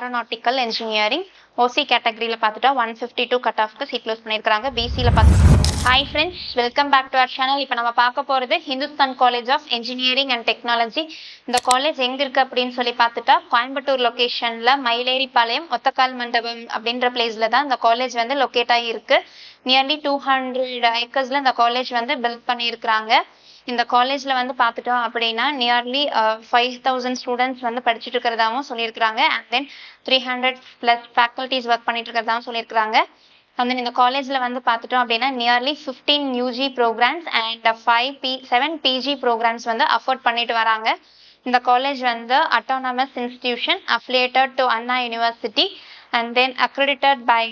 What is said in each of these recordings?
Aeronautical engineering. ஓசி கேட்டகரியில் பார்த்துட்டா 152 cut ஆஃப்க்கு seat close பண்ணியிருக்காங்க. பிசியில் பார்த்து hi friends, welcome back to our channel. இப்போ நம்ம பார்க்க போகிறது Hindustan college of engineering and technology. இந்த காலேஜ் எங்கே இருக்குது அப்படின்னு சொல்லி பார்த்துட்டா கோயம்புத்தூர் லொக்கேஷனில் மயிலேறிப்பாளையம் ஒத்தக்கால் மண்டபம் அப்படின்ற பிளேஸில் தான் இந்த காலேஜ் வந்து லொக்கேட் ஆகியிருக்கு. நியர்லி 200 ஏக்கர்ஸில் இந்த காலேஜ் வந்து பில்ட் பண்ணியிருக்கிறாங்க. இந்த காலேஜில் வந்து பார்த்துட்டோம் அப்படின்னா நியர்லி 5000 ஸ்டூடெண்ட்ஸ் வந்து படிச்சுட்டு இருக்கிறதாவும் சொல்லியிருக்கிறாங்க. அண்ட் தென் 300+ ஃபேக்கல்ட்டிஸ் ஒர்க் பண்ணிட்டு இருக்கிறதாவும் சொல்லியிருக்கிறாங்க. அண்ட் தென் இந்த காலேஜில் வந்து பார்த்துட்டோம் அப்படின்னா nearly 15 UG programs and 7 PG programs வந்து அஃபோர்ட் பண்ணிட்டு வராங்க. இந்த காலேஜ் வந்து autonomous institution affiliated to Anna university and then accredited by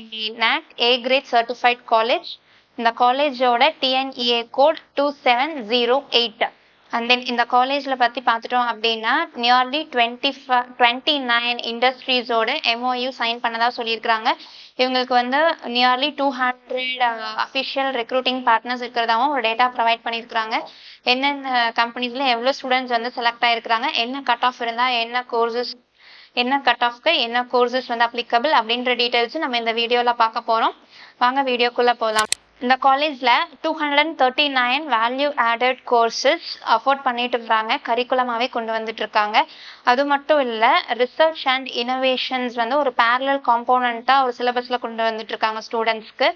NAC A grade certified college. இந்த காலேஜோட TNEA கோட் 2708. அண்ட் தென் இந்த காலேஜில் பற்றி பார்த்துட்டோம் அப்படின்னா நியர்லி 29 இண்டஸ்ட்ரீஸோட MOU சைன் பண்ணதா சொல்லியிருக்கிறாங்க. இவங்களுக்கு வந்து நியர்லி 200 அஃபிஷியல் ரெக்ரூட்டிங் பார்ட்னர்ஸ் இருக்கிறதாவும் ஒரு டேட்டா ப்ரொவைட் பண்ணியிருக்கிறாங்க. என்னென்ன கம்பெனிஸில் எவ்வளோ ஸ்டூடெண்ட்ஸ் வந்து செலக்ட் ஆகிருக்கிறாங்க, என்ன கட் ஆஃப் இருந்தால் என்ன கட் ஆஃப்க்கு என்ன கோர்சஸ் வந்து அப்ளிகபிள் அப்படின்ற டீட்டெயில்ஸ் நம்ம இந்த வீடியோவில் பார்க்க போகிறோம். வாங்க வீடியோக்குள்ளே போகலாம். இந்த காலேஜில் 239 வேல்யூ ஆடட் கோர்சஸ் அஃபோர்ட் பண்ணிட்டு இருக்காங்க, கரிக்குலமாகவே கொண்டு வந்துட்டு இருக்காங்க. அது மட்டும் இல்லை, ரிசர்ச் அண்ட் இனோவேஷன்ஸ் வந்து ஒரு பேரலல் காம்போனண்ட்டாக ஒரு சிலபஸில் கொண்டு வந்துட்டு இருக்காங்க ஸ்டூடெண்ட்ஸ்க்கு.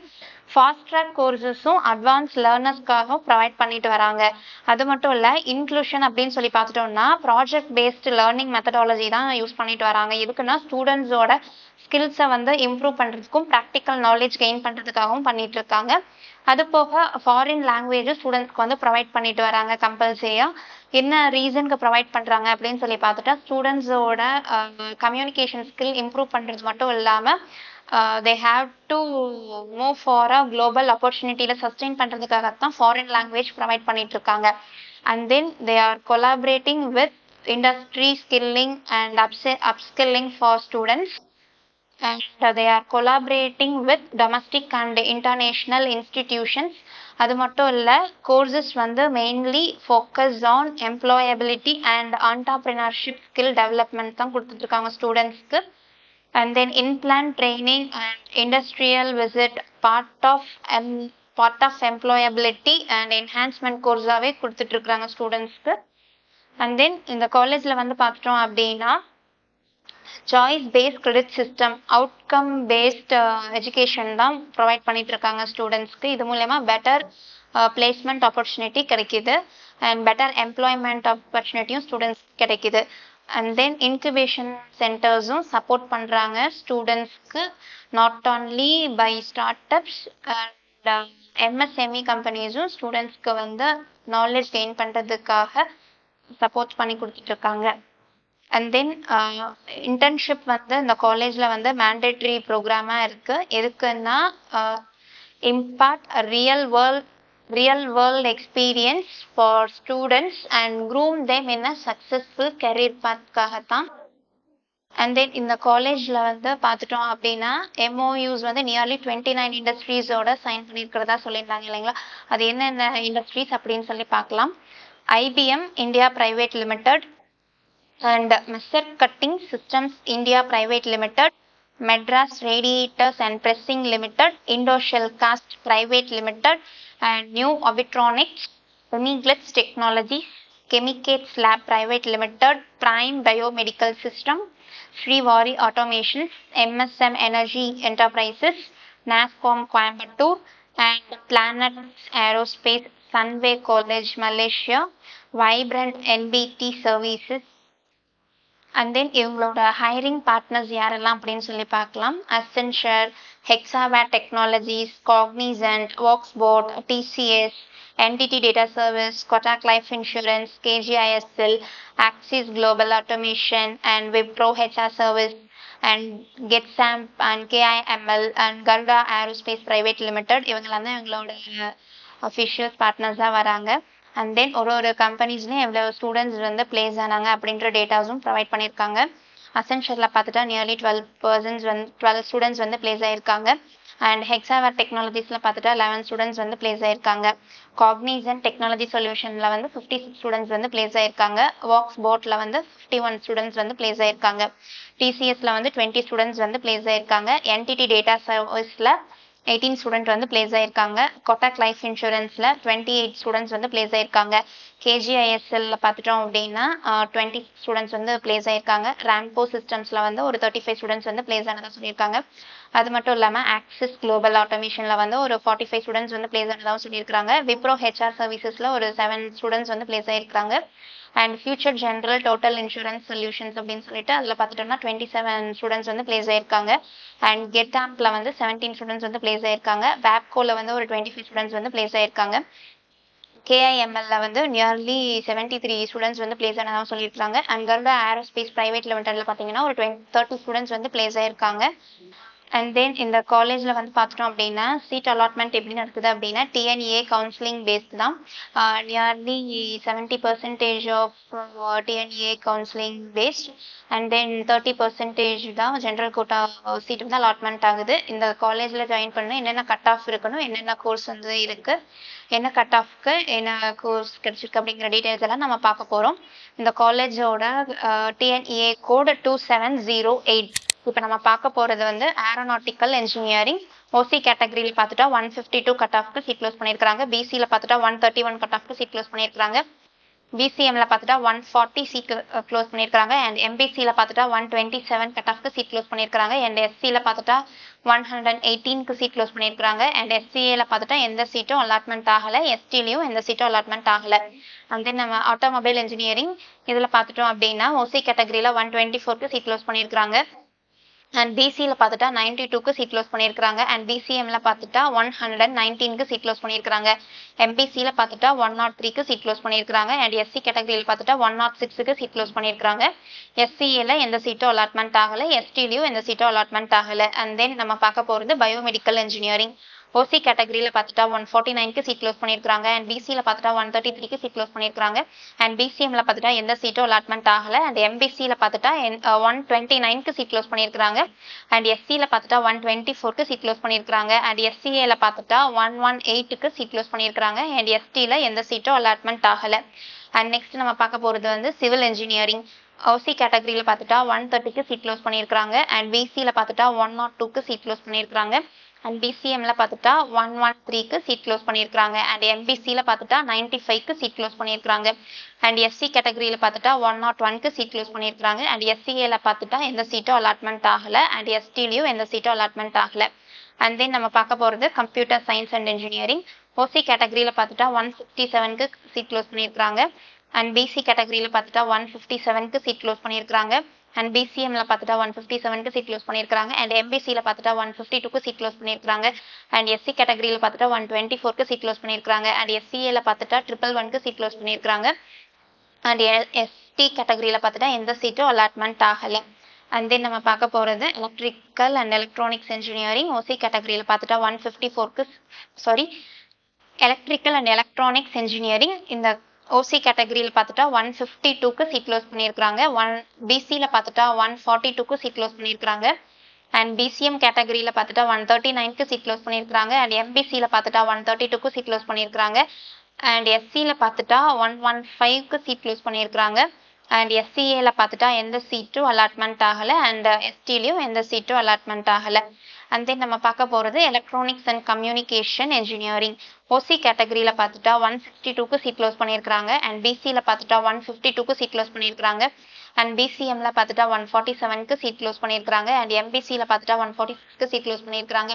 ஃபாஸ்ட் ட்ராக் கோர்சஸும் அட்வான்ஸ் லேர்னர்ஸ்க்காகவும் ப்ரொவைட் பண்ணிட்டு வராங்க. அது மட்டும் இல்லை, இன்க்ளூஷன் அப்படின்னு சொல்லி பார்த்துட்டோம்னா ப்ராஜெக்ட் பேஸ்டு லேர்னிங் மெத்தடாலஜி தான் யூஸ் பண்ணிட்டு வராங்க. எதுக்குன்னா ஸ்டூடெண்ட்ஸோட ஸ்கில்ஸை வந்து இம்ப்ரூவ் பண்ணுறதுக்கும் ப்ராக்டிக்கல் நாலேஜ் கெயின் பண்ணுறதுக்காகவும் பண்ணிட்டு இருக்காங்க. அது போக ஃபாரின் லாங்குவேஜஸ் ஸ்டூடெண்ட்ஸ்க்கு வந்து ப்ரொவைட் பண்ணிட்டு வராங்க கம்பல்சரியாக. என்ன ரீசனுக்கு ப்ரொவைட் பண்ணுறாங்க அப்படின்னு சொல்லி பார்த்துட்டா ஸ்டூடெண்ட்ஸோட கம்யூனிகேஷன் ஸ்கில் இம்ப்ரூவ் பண்ணுறது மட்டும் இல்லாமல் they have to move for a global opportunity sustain பண்றதுக்காகத்தான் foreign language provide பண்ணிட்டு இருக்காங்க. And then they are collaborating with industry skilling and upskilling for students, and they are collaborating with domestic and international institutions. அது மட்டும் இல்லை, courses வந்து mainly focus on employability and entrepreneurship skill development தான் கொடுத்துட்ருக்காங்க ஸ்டூடெண்ட்ஸ்க்கு. And then in-plant training and industrial visit part of employability and enhancement கோர்ஸாகவே கொடுத்துட்ருக்குறாங்க ஸ்டூடெண்ட்ஸ்க்கு. And then இந்த காலேஜில் வந்து பார்த்துட்டோம் அப்படின்னா choice based credit system, outcome based education தான் ப்ரொவைட் பண்ணிட்டு இருக்காங்க ஸ்டூடெண்ட்ஸ்க்கு. இது மூலயமா பெட்டர் பிளேஸ்மெண்ட் ஆப்பர்ச்சுனிட்டி கிடைக்கிது அண்ட் பெட்டர் எம்ப்ளாய்மெண்ட் ஆப்பர்ச்சுனிட்டியும் ஸ்டூடெண்ட்ஸ்க்கு கிடைக்கிது. அண்ட் தென் இன்குபேஷன் சென்டர்ஸும் சப்போர்ட் பண்ணுறாங்க ஸ்டூடெண்ட்ஸ்க்கு, not only by startups and MSME கம்பெனிஸும் ஸ்டூடெண்ட்ஸ்க்கு வந்து நாலேஜ் கெயின் பண்ணுறதுக்காக சப்போர்ட் பண்ணி கொடுத்துட்ருக்காங்க. அண்ட் தென் இன்டர்ன்ஷிப் வந்து இந்த காலேஜில் வந்து மேண்டேட்ரி ப்ரோக்ராமாக இருக்குது. எதுக்குன்னா impart real world experience for students and groom them in a successful career pathக்காகத்தான். அண்ட் தென் இந்த காலேஜில் வந்து பார்த்துட்டோம் அப்படின்னா MOUs வந்து நியர்லி 29 இண்டஸ்ட்ரீஸோட சைன் பண்ணியிருக்கிறதா சொல்லியிருந்தாங்க இல்லைங்களா. அது என்னென்ன இண்டஸ்ட்ரீஸ் அப்படின்னு சொல்லி பார்க்கலாம். IBM India Private Limited and Messer Cutting Systems India Private Limited, Madras Radiators and Pressing Limited, Indoshell Cast Private Limited, and New Obitronics, Uniglex Technologies, Chemicates Lab Private Limited, Prime Biomedical System, Srivari Automations, MSM Energy Enterprises, NASCOM Coimbatore, and Planet Aerospace, Sunway College Malaysia, Vibrant NBT Services. And then இவங்களோட hiring partners யாரெல்லாம் அப்படின்னு சொல்லி பார்க்கலாம். Accenture, Hexaware technologies, Cognizant, வாக்ஸ்போர்ட், TCS, NTT data service, Kotak life insurance, KGISL, Axis global automation and Wipro HR service and கெட்சாம்ப் and KIML and Garuda aerospace private limited இவங்கெல்லாம் தான் இவங்களோட அஃபிஷியல் பார்ட்னர்ஸாக வராங்க. அண்ட் தென் ஒரு கம்பெனிஸ்லேயும் எவ்வளோ ஸ்டூடெண்ட்ஸ் வந்து பிளேஸ் ஆனாங்க அப்படின்ற டேட்டாஸும் ப்ரொவைட் பண்ணியிருக்காங்க. அசென்ஷரில் பார்த்துட்டா நியர்லி 12 ஸ்டூடெண்ட்ஸ் வந்து பிளேஸ் ஆகிருக்காங்க. அண்ட் ஹெக்ஸாவேர் டெக்னாலஜிஸில் பார்த்துட்டா 11 ஸ்டூடெண்ட்ஸ் வந்து பிளேஸ் ஆயிருக்காங்க. காக்னிசன்ட் டெக்னாலஜி சொல்யூஷனில் வந்து 56 ஸ்டூடெண்ட்ஸ் வந்து பிளேஸ் ஆயிருக்காங்க. வாக்ஸ் போட்டில் வந்து 51 ஸ்டூடெண்ட்ஸ் வந்து பிளேஸ் ஆயிருக்காங்க. டிசிஎஸ்ல வந்து 20 ஸ்டூடெண்ட்ஸ் வந்து பிளேஸ் ஆயிருக்காங்க. என்டிடி டேட்டா சர்வீஸில் 18 ஸ்டூடெண்ட் வந்து பிளேஸ் ஆயிருக்காங்க. கொட்டாக் லைஃப் இன்சூரன்ஸில் 28 ஸ்டூடெண்ட்ஸ் வந்து பிளேஸ் ஆயிருக்காங்க. கேஜிஐஎஸ்எல்ல பார்த்துட்டோம் அப்படின்னா 20 ஸ்டூடெண்ட்ஸ் வந்து பிளேஸ் ஆயிருக்காங்க. ரேம்போ சிஸ்டம்ஸில் வந்து ஒரு 35 ஸ்டூடெண்ட்ஸ் வந்து பிளேஸ் ஆனதாக சொல்லியிருக்காங்க. அது மட்டும் இல்லாமல் ஆக்சிஸ் குளோபல் ஆட்டோமேஷனில் வந்து ஒரு 45 ஸ்டூடெண்ட்ஸ் வந்து பிளேஸ் ஆனதாகவும் சொல்லியிருக்காங்க. விப்ரோ ஹெச்ஆர் சர்வீசஸில் ஒரு 7 ஸ்டூடெண்ட்ஸ் வந்து பிளேஸ் ஆயிருக்காங்க. And future general total insurance solutions அப்படின்னு சொல்லிட்டு அதில் பார்த்துட்டோம்னா 27 ஸ்டூடெண்ட்ஸ் வந்து பிளேஸ் ஆயிருக்காங்க. அண்ட் கெட்டாம்பில் வந்து 17 ஸ்டூடெண்ட்ஸ் வந்து பிளேஸ் ஆயிருக்காங்க. வேப்கோவில் வந்து ஒரு 25 ஸ்டூடெண்ட்ஸ் வந்து பிளேஸ் ஆயிருக்காங்க. கேஐஎம்எல்ல வந்து நியர்லி 73 ஸ்டூடெண்ட்ஸ் வந்து பிளேஸ் ஆனதாக சொல்லியிருக்காங்க. அண்ட் கருடா ஏரோஸ்பேஸ் பிரைவேட் லிமிடெட்ல பார்த்தீங்கன்னா ஒரு 30 ஸ்டூடெண்ட்ஸ் வந்து பிளேஸ் ஆயிருக்காங்க. அண்ட் தென் இந்த காலேஜில் வந்து பார்த்துட்டோம் அப்படின்னா சீட் அலாட்மெண்ட் எப்படி நடக்குது அப்படின்னா டிஎன்ஏ கவுன்சிலிங் பேஸ்ட் தான். Nearly 70% of TNEA counselling based and then 30% தான் ஜென்ரல் கோட்டா சீட் வந்து அலாட்மெண்ட் ஆகுது. இந்த காலேஜில் ஜாயின் பண்ண என்னென்ன கட் ஆஃப் இருக்கணும், என்னென்ன கோர்ஸ் வந்து இருக்குது, என்ன கட் ஆஃப்க்கு என்ன கோர்ஸ் கிடைச்சிருக்கு அப்படிங்கிற டீட்டெயில்ஸ் எல்லாம் நம்ம பார்க்க போகிறோம். இந்த காலேஜோட டிஎன்ஏ கோடு 2708. இப்போ நம்ம பார்க்க போகிறது வந்து ஏரோநாட்டிக்கல் இன்ஜினியரிங். ஓசி கேட்டகரியில் பார்த்துட்டா 152 கட் ஆஃப்க்கு சீட் க்ளோஸ் பண்ணியிருக்காங்க. பிசியில் பார்த்துட்டா 131 கட் ஆஃப்க்கு சீட் க்ளோஸ் பண்ணியிருக்காங்க. பிசிஎம்ல பார்த்துட்டா 140 சீட் க்ளோஸ் பண்ணியிருக்காங்க. அண்ட் எம்பிசியில் பார்த்துட்டா 127 கட் ஆஃப்க்கு சீட் க்ளோஸ் பண்ணியிருக்காங்க. அண்ட் எஸ்சியில் பார்த்துட்டா 118க்கு சீட் க்ளோஸ் பண்ணியிருக்காங்க. அண்ட் எஸ்சிஏல பார்த்துட்டா எந்த சீட்டும் அலாட்மெண்ட் ஆகலை. எஸ்டிலையும் எந்த சீட்டும் அலாட்மெண்ட் ஆகலை. அண்ட் தென் நம்ம ஆட்டோமொபைல் இன்ஜினியரிங் இதில் பார்த்துட்டோம் அப்படின்னா ஓசி கேட்டகரியில் 124க்கு சீட் க்ளோஸ் பண்ணியிருக்காங்க. அண்ட் பிசியில் பார்த்துட்டா 92க்கு சீட் க்ளோஸ் பண்ணியிருக்காங்க. அண்ட் பிசிஎம்ல பார்த்துட்டா 119க்கு சீட் க்ளோஸ் பண்ணியிருக்காங்க. எம்பிசியில் பார்த்துட்டா 103க்கு சீட் க்ளோஸ் பண்ணியிருக்காங்க. அண்ட் எஸ்சி கேட்டகரியில் பார்த்துட்டா 106க்கு சீட் க்ளோஸ் பண்ணியிருக்காங்க. எஸ்சிஏல எந்த சீட்டும் அலாட்மெண்ட் ஆகலை. எஸ்டிலையும் எந்த சீட்டும் அலாட்மெண்ட் ஆகலை. அண்ட் தென் நம்ம பார்க்க போகிறது பயோமெடிக்கல் இன்ஜினியரிங். ஓசி கேட்டகரியில் பார்த்துட்டா 149க்கு சீட் க்ளோஸ் பண்ணியிருக்காங்க. அண்ட் பிசியில் பார்த்துட்டா 133க்கு சீட் க்ளோஸ் பண்ணியிருக்காங்க. அண்ட் பிசிஎம்ல பார்த்துட்டா எந்த சீட்டும் அலாட்மெண்ட் ஆகலை. அண்ட் எம்பிசியில் பார்த்துட்டா 129க்கு சீட் க்ளோஸ் பண்ணியிருக்காங்க. அண்ட் எஸ்சியில் பார்த்துட்டா 124க்கு சீட் க்ளோஸ் பண்ணியிருக்காங்க. அண்ட் எஸ்சிஏல பார்த்துட்டா 118க்கு சீட் க்ளோஸ் பண்ணியிருக்காங்க. அண்ட் எஸ்டியில் எந்த சீட்டும் அலாட்மெண்ட் ஆகலை. அண்ட் நெக்ஸ்ட் நம்ம பார்க்க போகிறது வந்து சிவில் இன்ஜினியரிங். ஓசி கேட்டகரியில் பார்த்துட்டா 130க்கு சீட் க்ளோஸ் பண்ணியிருக்காங்க. அண்ட் பிசியில் பார்த்துட்டா 102க்கு சீட் க்ளோஸ் பண்ணியிருக்காங்க. அண்ட் பிசிஎம்ல பார்த்துட்டா 113க்கு சீட் க்ளோஸ் பண்ணியிருக்காங்க. அண்ட் எம்பிசியில் பார்த்துட்டா 95க்கு சீட் க்ளோஸ் பண்ணியிருக்காங்க. அண்ட் எஸ்சி கேட்டகரியில் பார்த்துட்டா 101க்கு சீட் க்ளோஸ் பண்ணியிருக்காங்க. அண்ட் எஸ்சிஏல பார்த்துட்டா எந்த சீட்டும் அலாட்மெண்ட் ஆகலை. அண்ட் எஸ்டிலையும் எந்த சீட்டும் அலாட்மெண்ட் ஆகலை. அண்ட் தென் நம்ம பார்க்க போகிறது கம்ப்யூட்டர் சயின்ஸ் அண்ட் இன்ஜினியரிங். ஓசி கேட்டகரியில் பார்த்துட்டா 167க்கு சீட் க்ளோஸ் பண்ணியிருக்காங்க. அண்ட் பிசி கேட்டகரியில் பார்த்துட்டா 157க்கு சீட் க்ளோஸ் பண்ணியிருக்காங்க. அண்ட் பிசிஎம்ல பார்த்துட்டா 157க்கு சீட் க்ளோஸ் பண்ணியிருக்காங்க. அண்ட் எம்பிசியில் பார்த்துட்டா 152க்கு சீட் க்ளோஸ் பண்ணியிருக்காங்க. அண்ட் எஸ்சி கேட்டகரியில் பார்த்துட்டா 124க்கு சீட் க்ளோஸ் பண்ணியிருக்காங்க. அண்ட் எஸ்சிஏல பார்த்துட்டா 111க்கு சீட் க்ளோஸ் பண்ணியிருக்காங்க. அண்ட் எஸ்டி கேட்டகரியில் பார்த்துட்டா எந்த சீட்டும் அலாட்மெண்ட் ஆகலை. அண்ட் தென் நம்ம பார்க்க போகிறது எலக்ட்ரிக்கல் அண்ட் எலக்ட்ரானிக்ஸ் இன்ஜினியரிங். ஓசி கேட்டகரியில் பார்த்துட்டா 154க்கு எலக்ட்ரிக்கல் அண்ட் எலக்ட்ரானிக்ஸ் இன்ஜினியரிங். இந்த ஓசி கேட்டகரியில் பார்த்துட்டா 152க்கு சீட் க்ளோஸ் பண்ணியிருக்காங்க. பிசியில் பார்த்துட்டா 142க்கு சீட் க்ளோஸ் பண்ணியிருக்காங்க. அண்ட் பிசிஎம் கேட்டகரியில் பார்த்துட்டா 139க்கு சீட் க்ளோஸ் பண்ணியிருக்காங்க. அண்ட் எம்பிசியில் பார்த்துட்டா 132க்கு சீட் க்ளோஸ் பண்ணியிருக்காங்க. அண்ட் எஸ்சியில் பார்த்துட்டா 115க்கு சீட் க்ளோஸ் பண்ணியிருக்காங்க. அண்ட் எஸ்சிஏல பார்த்துட்டா எந்த சீட்டும் அலாட்மெண்ட் ஆகலை. அண்ட் எஸ்டிலையும் எந்த சீட்டும் அலாட்மெண்ட் ஆகலை. அண்ட் தென் நம்ம பார்க்க போகிறது எலக்ட்ரானிக்ஸ் அண்ட் கம்யூனிகேஷன் இன்ஜினியரிங். ஓசி கேட்டகரியில் பார்த்துட்டா 162க்கு சீட் க்ளோஸ் பண்ணியிருக்காங்க. அண்ட் பிசியில் பார்த்துட்டா 152க்கு சீட் க்ளோஸ் பண்ணியிருக்காங்க. அண்ட் பிசிஎம்ல பார்த்துட்டா 147க்கு சீட் க்ளோஸ் பண்ணியிருக்காங்க. அண்ட் எம்பிசியில் பார்த்துட்டா 146க்கு சீட் க்ளோஸ் பண்ணியிருக்காங்க.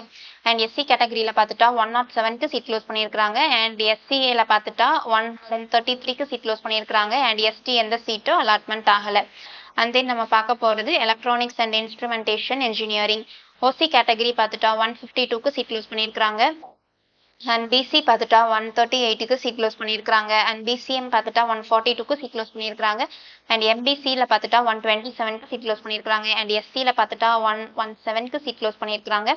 அண்ட் எஸ்சி கேட்டகரியில் பார்த்துட்டா 107க்கு சீட் க்ளோஸ் பண்ணியிருக்காங்க. அண்ட் எஸ்சிஏல பார்த்துட்டா 133க்கு சீட் க்ளோஸ் பண்ணியிருக்காங்க. அண்ட் எஸ்டி எந்த சீட்டும் அலாட்மெண்ட் ஆகலை. அண்ட் தென் நம்ம பார்க்க போகிறது electronics and instrumentation engineering. OC category பார்த்துட்டா 152க்கு சீட் க்ளோஸ் பண்ணியிருக்காங்க. அண்ட் பிசி பார்த்துட்டா 138க்கு சீட் க்ளோஸ் பண்ணியிருக்காங்க. அண்ட் பிசிஎம் பார்த்துட்டா 142க்கு சீட் க்ளோஸ் பண்ணியிருக்காங்க. அண்ட் எம்பிசியில் பார்த்துட்டா 127க்கு சீட் க்ளோஸ் பண்ணியிருக்காங்க. அண்ட் எஸ்சியில் பார்த்துட்டா 117க்கு சீட் க்ளோஸ் பண்ணியிருக்காங்க.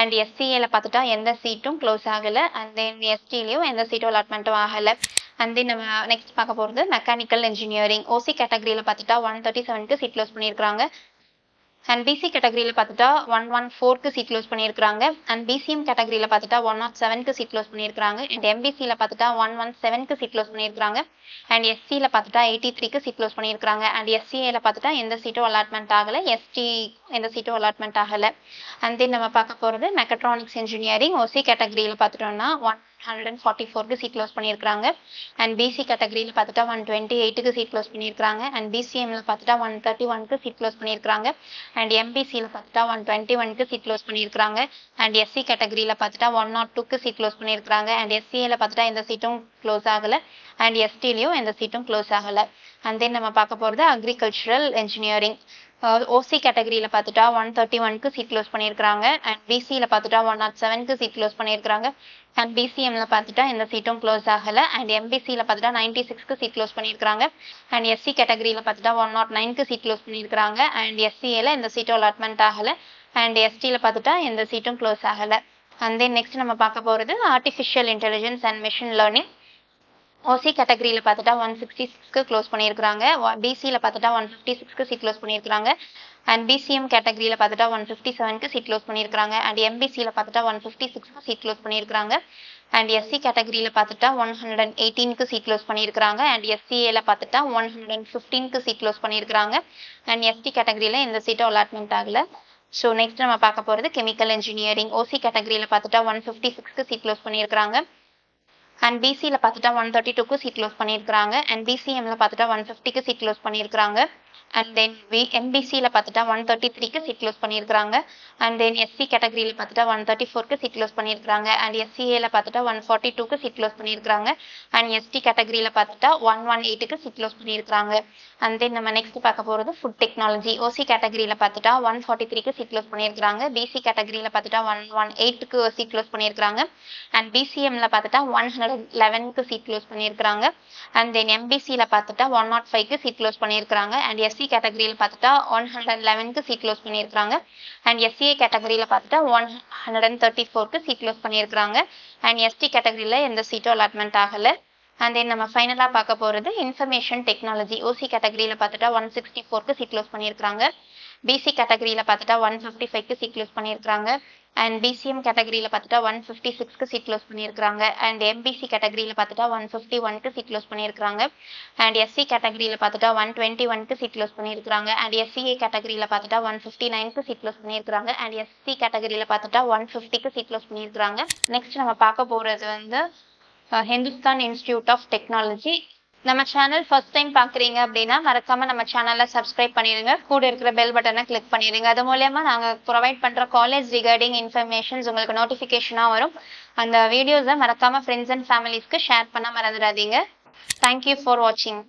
அண்ட் எஸ்சிஏல பார்த்துட்டா எந்த சீட்டும் க்ளோஸ் ஆகலை. அண்ட் தென் எஸ்டிலையும் எந்த சீட்டும் அலாட்மெண்ட்டும் ஆகலை. அண்ட் தென் நம்ம நெக்ஸ்ட் பார்க்க போகிறது மெக்கானிக்கல் இன்ஜினியரிங். ஓசி கேட்டகரியில் பார்த்துட்டா 137க்கு சீட் க்ளோஸ் பண்ணியிருக்காங்க. அண்ட் பிசி கேட்டகரியில் பார்த்துட்டா 114க்கு சீட் க்ளோஸ் பண்ணியிருக்காங்க. அண்ட் பிசிஎம் கேட்டகரியில் பார்த்துட்டா 107க்கு சீட் க்ளோஸ் பண்ணியிருக்காங்க. அண்ட் எம்பிசியில் பார்த்துட்டா 117க்கு சீட் க்ளோஸ் பண்ணியிருக்காங்க. அண்ட் எஸ்சியில் பார்த்துட்டா 83க்கு சீட் க்ளோஸ் பண்ணியிருக்காங்க. அண்ட் எஸ்சிஏல பார்த்துட்டா எந்த சீட்டும் அலாட்மெண்ட் ஆகலை. எஸ்டி எந்த சீட்டும் அலாட்மெண்ட் ஆகலை. அண்ட் தென் நம்ம பார்க்க போகிறது மெக்கட்ரானிக்ஸ் இன்ஜினியரிங் ஓசி கேட்டகரியில் பார்த்துட்டோம்னா 144க்கு சீட் க்ளோஸ் பண்ணியிருக்காங்க. அண்ட் பிசி கேட்டகரியில் பார்த்துட்டா 128க்கு சீட் க்ளோஸ் பண்ணியிருக்காங்க. அண்ட் பிசிஎம்ல பார்த்துட்டா 131க்கு சீட் க்ளோஸ் பண்ணியிருக்காங்க. அண்ட் எம்பிசியில் பார்த்துட்டா 121க்கு சீட் க்ளோஸ் பண்ணியிருக்காங்க. அண்ட் எஸ்சி கேட்டகரியில் பார்த்துட்டா 102க்கு சீட் க்ளோஸ் பண்ணியிருக்காங்க. அண்ட் எஸ்சிஏல பார்த்துட்டா எந்த சீட்டும் க்ளோஸ் ஆகலை. அண்ட் எஸ்டிலையும் எந்த சீட்டும் க்ளோஸ் ஆகலை. அண்ட் தென் நம்ம பார்க்க போகிறது அக்ரிகல்ச்சரல் இன்ஜினியரிங் ஓசி கேட்டகரியில் பார்த்துட்டா 131க்கு சீட் க்ளோஸ் பண்ணியிருக்காங்க. அண்ட் பிசியில் பார்த்துட்டா 107க்கு சீட் க்ளோஸ் பண்ணியிருக்காங்க. அண்ட் பிசிஎம்ல பார்த்துட்டா எந்த சீட்டும் க்ளோஸ் ஆகலை. அண்ட் எம்பிசியில் பார்த்துட்டா 96க்கு சீட் க்ளோஸ் பண்ணியிருக்காங்க. அண்ட் எஸ்சி கேட்டகரியில் பார்த்துட்டா 109க்கு சீட் க்ளோஸ் பண்ணியிருக்காங்க. அண்ட் எஸ்சிஏல எந்த சீட்டும் அலாட்மெண்ட் ஆகலை. அண்ட் எஸ்டியில் பார்த்துட்டா எந்த சீட்டும் க்ளோஸ் ஆகலை. அண்ட் தென் நெக்ஸ்ட் நம்ம பார்க்க போகிறது artificial intelligence and machine learning OC கேட்டகரியில் பார்த்துட்டா 166க்கு க்ளோஸ் பண்ணியிருக்காங்க. பிசியில் பார்த்துட்டா 156க்கு சீட் க்ளோஸ் பண்ணியிருக்காங்க. அண்ட் பிசிஎம் கேட்டகரியில் பார்த்துட்டா 157க்கு சீட் க்ளோஸ் பண்ணியிருக்காங்க. அண்ட் எம்பிசியில் பார்த்துட்டா 156க்கு சீட் க்ளோஸ் பண்ணியிருக்காங்க. அண்ட் எஸ்சி கேட்டகரியில் பார்த்துட்டா 118க்கு சீட் க்ளோஸ் பண்ணியிருக்காங்க. அண்ட் எஸ்சிஏல பார்த்துட்டா 115க்கு சீட் க்ளோஸ் பண்ணியிருக்காங்க. அண்ட் எஸ்டி கேட்டகரியில் எந்த சீட்டும் அலாட்மெண்ட் ஆகலை. ஸோ நெக்ஸ்ட் நம்ம பார்க்க போகிறது கெமிக்கல் இன்ஜினியரிங் ஓசி கேட்டகரியில் பார்த்துட்டா 156க்கு சீட் க்ளோஸ் பண்ணியிருக்காங்க. அண்ட் பிசியில் பார்த்துட்டா 132க்கு சீட் க்ளோஸ் பண்ணியிருக்காங்க. அண்ட் பிசிஎம்ல பார்த்துட்டா 150க்கு சீட் க்ளோஸ் பண்ணியிருக்காங்க. அண்ட் தென் எம்பிசியில் பார்த்துட்டா 133க்கு சீட் க்ளோஸ் பண்ணியிருக்காங்க. அண்ட் தென் எஸ்சி கேட்டகரியில் பார்த்துட்டா 134க்கு சீட் க்ளோஸ் பண்ணியிருக்காங்க. அண்ட் எஸ்சிஏல பார்த்துட்டா 142க்கு சீட் க்ளோஸ் பண்ணியிருக்காங்க. அண்ட் எஸ்டி கேட்டகரியில் பார்த்துட்டா 118க்கு சீட் க்ளோஸ் பண்ணியிருக்காங்க. அண்ட் தென் நம்ம நெக்ஸ்ட் பார்க்க போகிறது ஃபுட் டெக்னாலஜி ஓசி கேட்டகரியில் பார்த்துட்டா 143க்கு சீட் க்ளோஸ் பண்ணியிருக்காங்க. பிசி கேட்டகரியில் பார்த்துட்டா 118க்கு சீட் க்ளோஸ் பண்ணியிருக்காங்க. அண்ட் பிசிஎம்ல பார்த்துட்டா 111க்கு சீட் க்ளோஸ் பண்ணியிருக்காங்க. அண்ட் தென் எம்பிசியில் பார்த்துட்டா 105க்கு சீட் க்ளோஸ் பண்ணியிருக்காங்க. அண்ட் எஸ்சி கேட்டகரியில் பார்த்துட்டா 111க்கு சீட் க்ளோஸ் பண்ணியிருக்காங்க. அண்ட் எஸ்சிஏ கேட்டகரியில் பார்த்துட்டா 134க்கு சீட் க்ளோஸ் பண்ணியிருக்காங்க. அண்ட் எஸ்டி கேட்டகரியில் எந்த சீட்டும் அலாட்மெண்ட் ஆகலை. அண்ட் தென் நம்ம ஃபைனலாக பார்க்க போகிறது இன்ஃபர்மேஷன் டெக்னாலஜி ஓசி கேட்டகரியில் பார்த்துட்டா 164க்கு சீட் க்ளோஸ் பண்ணியிருக்காங்க. பிசி கேட்டகரியில் பார்த்துட்டா 155க்கு சீட் க்ளோஸ் பண்ணியிருக்காங்க. அண்ட் பிசிஎம் கேட்டகரியில் பார்த்துட்டா 156க்கு சீட் க்ளோஸ் பண்ணியிருக்காங்க. அண்ட் எம்பிசி கேட்டகரியில் பார்த்துட்டா 151க்கு சீட் க்ளோஸ் பண்ணியிருக்காங்க. அண்ட் எஸ்சி கேட்டகரியில் பார்த்துட்டா 121க்கு சீட் க்ளோஸ் பண்ணியிருக்காங்க. அண்ட் எஸ்சிஏ கேட்டகரியில் பார்த்துட்டா 159க்கு சீட் க்ளோஸ் பண்ணியிருக்காங்க. அண்ட் எஸ்சி கேட்டகரியில் பார்த்துட்டா 150க்கு சீட் க்ளோஸ் பண்ணியிருக்காங்க. நெக்ஸ்ட் நம்ம பார்க்க போகிறது வந்து ஹிந்துஸ்தான் இன்ஸ்டிடியூட் ஆஃப் டெக்னாலஜி. நம்ம சேனல் ஃபர்ஸ்ட் டைம் பார்க்குறீங்க அப்படின்னா மறக்காம நம்ம சேனலை சப்ஸ்கிரைப் பண்ணிடுங்க. கூட இருக்கிற பெல் பட்டனை கிளிக் பண்ணிடுங்க. அது மூலயமா நாங்கள் ப்ரொவைட் பண்ணுற காலேஜ் ரிகார்டிங் இன்ஃபர்மேஷன்ஸ் உங்களுக்கு நோட்டிஃபிகேஷனாக வரும். அந்த வீடியோஸை மறக்காம ஃப்ரெண்ட்ஸ் அண்ட் ஃபேமிலிஸ்க்கு ஷேர் பண்ண மறந்துடாதீங்க. தேங்க்யூ ஃபார் வாட்சிங்.